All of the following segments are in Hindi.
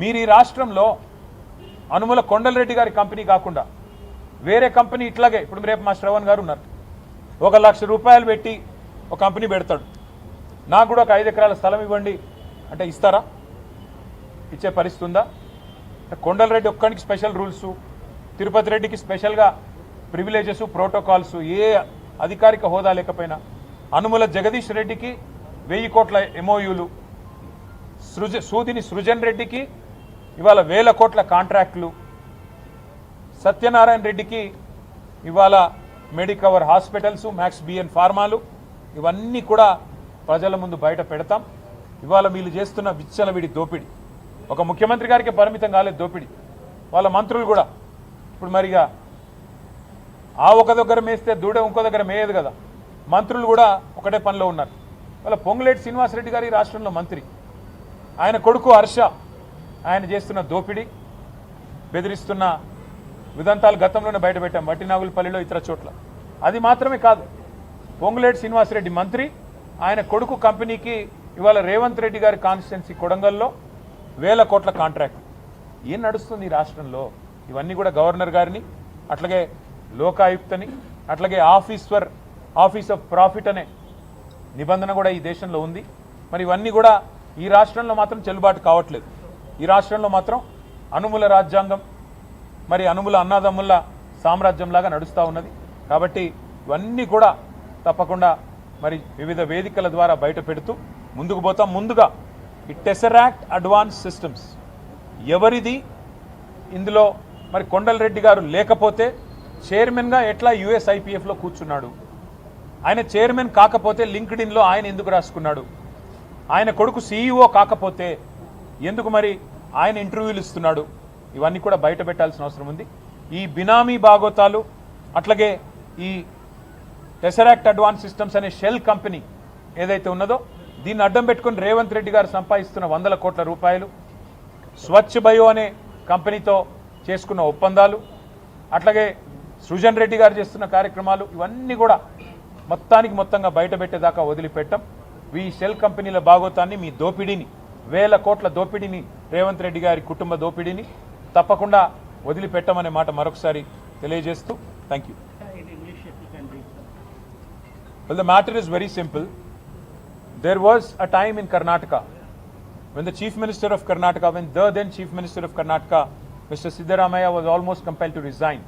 మీరు ఈ రాష్ట్రంలో అనుముల కొండలరెడ్డి గారి కంపెనీ కాకుండా వేరే కంపెనీ ఇట్లాగే ఇప్పుడు రేపు మా శ్రవణ్ గారు ఉన్నారు, 1 లక్ష రూపాయలు పెట్టి ఒక కంపెనీ పెడతాడు, నాకు కూడా ఒక 5 ఎకరాల స్థలం ఇవ్వండి అంటే ఇస్తారా? ఇచ్చే పరిస్థితి ఉందా? కొండలరెడ్డి ఒక్కడికి స్పెషల్ రూల్స్, తిరుపతి రెడ్డికి స్పెషల్గా ప్రివిలేజెస్, ప్రోటోకాల్స్, ఏ అధికారిక హోదా లేకపోయినా, అనుముల జగదీష్ రెడ్డికి 1000 కోట్ల ఎంఓయూలు, సూదిని సృజన్ రెడ్డికి ఇవాళ 1000 కోట్ల కాంట్రాక్టులు, సత్యనారాయణ రెడ్డికి ఇవాళ మెడికవర్ హాస్పిటల్స్, మ్యాక్స్ బిఎన్ ఫార్మాలు, ఇవన్నీ కూడా ప్రజల ముందు బయట పెడతాం. ఇవాళ వీళ్ళు చేస్తున్న విచ్చలవిడి దోపిడి ఒక ముఖ్యమంత్రి గారికి పరిమితం కాలేదు దోపిడి, వాళ్ళ మంత్రులు కూడా ఇప్పుడు మరిగా ఆ ఒక దగ్గర మేస్తే దూడ ఇంకో దగ్గర మేయదు కదా, మంత్రులు కూడా ఒకటే పనిలో ఉన్నారు. వాళ్ళ పొంగులేటి శ్రీనివాసరెడ్డి గారి రాష్ట్రంలో మంత్రి, ఆయన కొడుకు హర్ష ఆయన చేస్తున్న దోపిడి, బెదిరిస్తున్న విదంతాలు గతంలోనే బయటపెట్టాం వట్టినాగులపల్లిలో, ఇతర చోట్ల. అది మాత్రమే కాదు, పొంగులేటి శ్రీనివాసరెడ్డి మంత్రి, ఆయన కొడుకు కంపెనీకి ఇవాళ రేవంత్ రెడ్డి గారి కాన్స్టిట్యున్సీ కొడంగల్లో 1000 కోట్ల కాంట్రాక్ట్. ఏం నడుస్తుంది ఈ రాష్ట్రంలో? ఇవన్నీ కూడా గవర్నర్ గారిని, అట్లాగే లోకాయుక్తని, అట్లాగే ఆఫీస్ ఆఫ్ ప్రాఫిట్ అనే నిబంధన కూడా ఈ దేశంలో ఉంది. మరి ఇవన్నీ కూడా ఈ రాష్ట్రంలో మాత్రం చెల్లుబాటు కావట్లేదు. ఈ రాష్ట్రంలో మాత్రం అనుముల రాజ్యాంగం, మరి అనుముల అన్నాదమ్ముల సామ్రాజ్యంలాగా నడుస్తూ ఉన్నది. కాబట్టి ఇవన్నీ కూడా తప్పకుండా మరి వివిధ వేదికల ద్వారా బయట పెడుతూ ముందుకు పోతాం. ముందుగా ఈ టెసరాక్ట్ అడ్వాన్స్ సిస్టమ్స్ ఎవరిది? ఇందులో మరి కొండలరెడ్డి గారు లేకపోతే చైర్మన్గా ఎట్లా USIPFలో కూర్చున్నాడు? ఆయన చైర్మన్ కాకపోతే లింక్డ్ఇన్లో ఆయన ఎందుకు రాసుకున్నాడు? ఆయన కొడుకు CEO కాకపోతే ఎందుకు మరి ఆయన ఇంటర్వ్యూలు ఇస్తున్నాడు? ఇవన్నీ కూడా బయట పెట్టాల్సిన అవసరం ఉంది. ఈ బినామీ బాగోతాలు, అట్లాగే ఈ టెసరాక్ట్ అడ్వాన్స్ సిస్టమ్స్ అనే షెల్ కంపెనీ ఏదైతే ఉన్నదో దీన్ని అడ్డం పెట్టుకుని రేవంత్ రెడ్డి గారు సంపాదిస్తున్న 100 కోట్ల రూపాయలు, స్వచ్ఛ బయో అనే కంపెనీతో చేసుకున్న ఒప్పందాలు, అట్లాగే సృజన్ రెడ్డి గారు చేస్తున్న కార్యక్రమాలు, ఇవన్నీ కూడా మొత్తంగా బయట పెట్టేదాకా వదిలిపెట్టం. ఈ షెల్ కంపెనీల బాగోతాన్ని, మీ దోపిడీని, 1000 కోట్ల దోపిడీని, రేవంత్ రెడ్డి గారి కుటుంబ దోపిడీని తప్పకుండా వదిలిపెట్టమనే మాట మరొకసారి తెలియజేస్తూ thank you. Well, the matter is very simple. There was a time in Karnataka when the Chief Minister of Karnataka, then Chief Minister of Karnataka, Mr. Siddaramaiah, was almost compelled to resign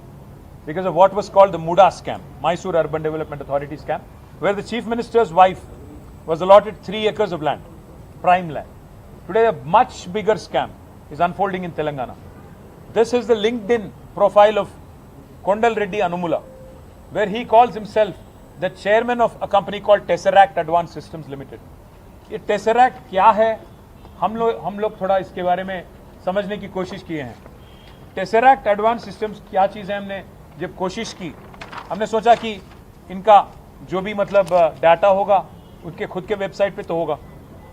because of what was called the MUDA scam, Mysore Urban Development Authority scam, where the Chief Minister's wife was allotted 3 acres of land, prime land. Today, a much bigger scam is unfolding in Telangana. This is the LinkedIn profile of Kondal Reddy Anumula, where he calls himself the chairman of a company called Tesseract Advanced Systems Limited. ये Tesseract क्या है? हम लोग थोड़ा इसके बारे में समझने की कोशिश किए हैं. Tesseract Advanced Systems क्या चीज़ है? हमने जब कोशिश की, हमने सोचा कि इनका जो भी मतलब डाटा होगा उनके खुद के वेबसाइट पे तो होगा,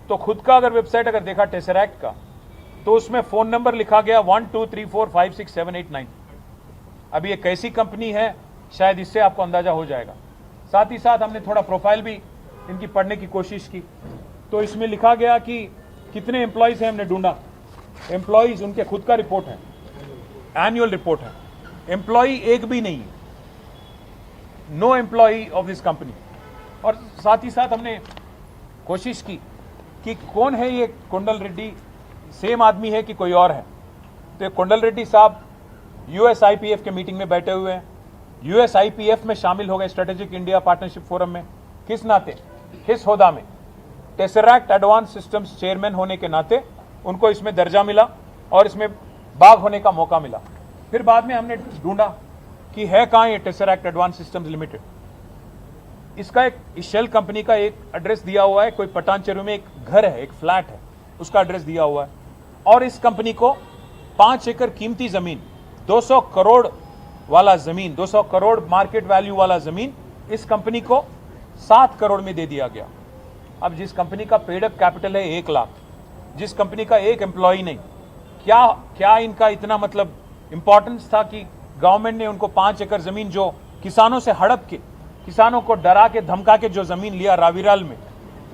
तो खुद का अगर वेबसाइट अगर देखा Tesseract का, तो उसमें फ़ोन नंबर लिखा गया 12345678 9. अभी ये कैसी कंपनी है शायद इससे आपको अंदाज़ा हो जाएगा. साथ ही साथ हमने थोड़ा प्रोफाइल भी इनकी पढ़ने की कोशिश की, तो इसमें लिखा गया कि कितने एम्प्लॉयज़ हैं हमने ढूंढा. एम्प्लॉयज़ उनके खुद का रिपोर्ट है, एनुअल रिपोर्ट है, एम्प्लॉई एक भी नहीं है, no employee of this company. और साथ ही साथ हमने कोशिश की कि कौन है ये कोंडल रेड्डी, सेम आदमी है कि कोई और है. तो कोंडल रेड्डी साहब USIPF के मीटिंग में बैठे हुए हैं, USIPF में शामिल हो गए, स्ट्रेटेजिक इंडिया पार्टनरशिप फोरम में. किस नाते? किस होदा में? टेसरैक्ट एडवांस सिस्टम्स चेयरमैन होने के नाते उनको इसमें दर्जा मिला और इसमें बाग होने का मौका मिला. फिर बाद में हमने ढूंढा कि है कहाँ ये टेसरैक्ट एडवांस सिस्टम्स लिमिटेड. इसका एक शेल कंपनी का एक एड्रेस दिया हुआ है, कोई पटानचेरू में एक घर है, एक फ्लैट है, उसका एड्रेस दिया हुआ है. और इस कंपनी को 5 एकड़ कीमती जमीन, 200 करोड़ वाला जमीन, 200 करोड़ मार्केट वैल्यू वाला जमीन इस कंपनी को 7 करोड़ में दे दिया गया. अब जिस कंपनी का पेड अप कैपिटल है 1 लाख, जिस कंपनी का एक एम्प्लॉय नहीं, क्या इनका इतना मतलब इंपॉर्टेंस था कि गवर्नमेंट ने उनको 5 एकड़ जमीन जो किसानों से हड़प के, किसानों को डरा के धमका के जो जमीन लिया रावीराल में,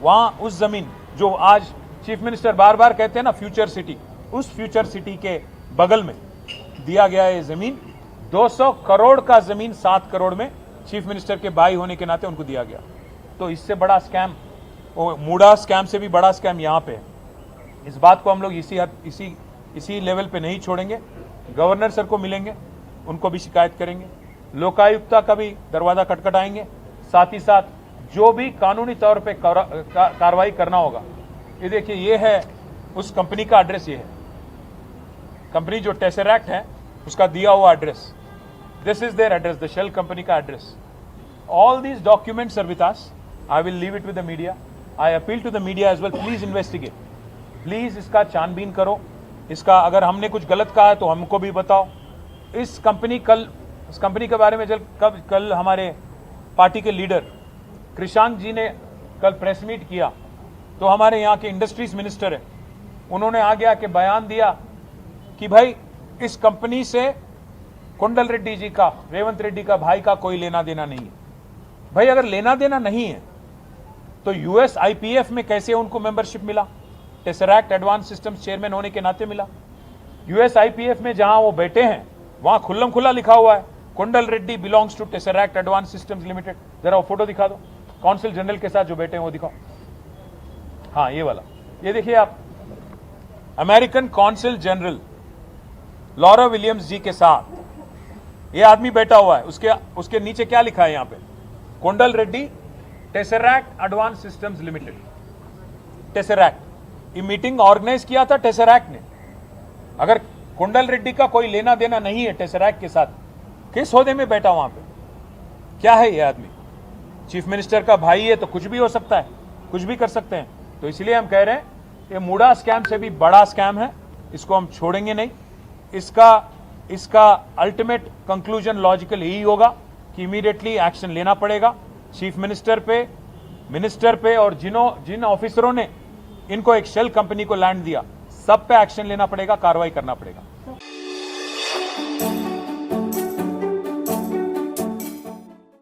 वहां उस जमीन जो आज चीफ मिनिस्टर बार बार कहते हैं ना फ्यूचर सिटी, उस फ्यूचर सिटी के बगल में दिया गया है जमीन। 200 करोड़ का जमीन 7 करोड़ में चीफ मिनिस्टर के भाई होने के नाते उनको दिया गया। तो इससे बड़ा स्कैम, मूडा स्कैम से भी बड़ा स्कैम यहाँ पे है। इस बात को हम लोग इसी लेवल पे नहीं छोड़ेंगे। गवर्नर सर को मिलेंगे, उनको भी शिकायत करेंगे, लोकायुक्ता का भी दरवाजा खटखटाएंगे, साथ ही साथ जो भी कानूनी तौर पे कार्रवाई करना होगा। ये देखिए, ये है उस कंपनी का एड्रेस, ये है कंपनी जो टेसरैक्ट है उसका दिया हुआ address. This is their address, the shell company का address. All these documents are with us. I will leave it with the media. I appeal to the media as well, please investigate, please इसका छानबीन करो। इसका अगर हमने कुछ गलत कहा है तो हमको भी बताओ। इस कंपनी के बारे में कल हमारे पार्टी के लीडर कृषांक जी ने कल प्रेस मीट किया, तो हमारे यहाँ के इंडस्ट्रीज मिनिस्टर है, उन्होंने आगे आके बयान दिया कि भाई इस कंपनी से कुंडल रेड्डी जी का, रेवंत रेड्डी का भाई का कोई लेना देना नहीं है। भाई अगर लेना देना नहीं है तो यूएस आईपीएफ में कैसे उनको मेंबरशिप मिला? टेसरैक्ट एडवांस सिस्टम्स चेयरमैन होने के नाते मिला। यूएस आईपीएफ में जहां वो बैठे हैं वहां खुल्लम खुल्ला लिखा हुआ है, Kundal Reddy belongs to Tesseract advance systems limited. जरा वो फोटो दिखा दो, काउंसिल जनरल के साथ जो बैठे हैं वो दिखाओ। हाँ, ये वाला, ये देखिए आप, American council general Laura Williams ji के साथ ये आदमी बैठा हुआ है। उसके नीचे क्या लिखा है यहाँ पे? कुंडल Reddy tesseract advance systems limited. Tesseract, ये मीटिंग ऑर्गेनाइज किया था टेसरैक्ट ने। अगर कुंडल रेड्डी का कोई लेना देना नहीं है टेसरैक्ट के साथ, किस ओहदे में बैठा वहां पे? क्या है ये आदमी? चीफ मिनिस्टर का भाई है तो कुछ भी हो सकता है, कुछ भी कर सकते हैं। तो इसलिए हम कह रहे हैं ये मूडा स्कैम से भी बड़ा स्कैम है, इसको हम छोड़ेंगे नहीं। इसका अल्टीमेट कंक्लूजन लॉजिकल यही होगा कि इमीडिएटली एक्शन लेना पड़ेगा चीफ मिनिस्टर पे और जिन ऑफिसरों ने इनको एक शेल कंपनी को लैंड दिया, सब पे एक्शन लेना पड़ेगा, कार्रवाई करना पड़ेगा।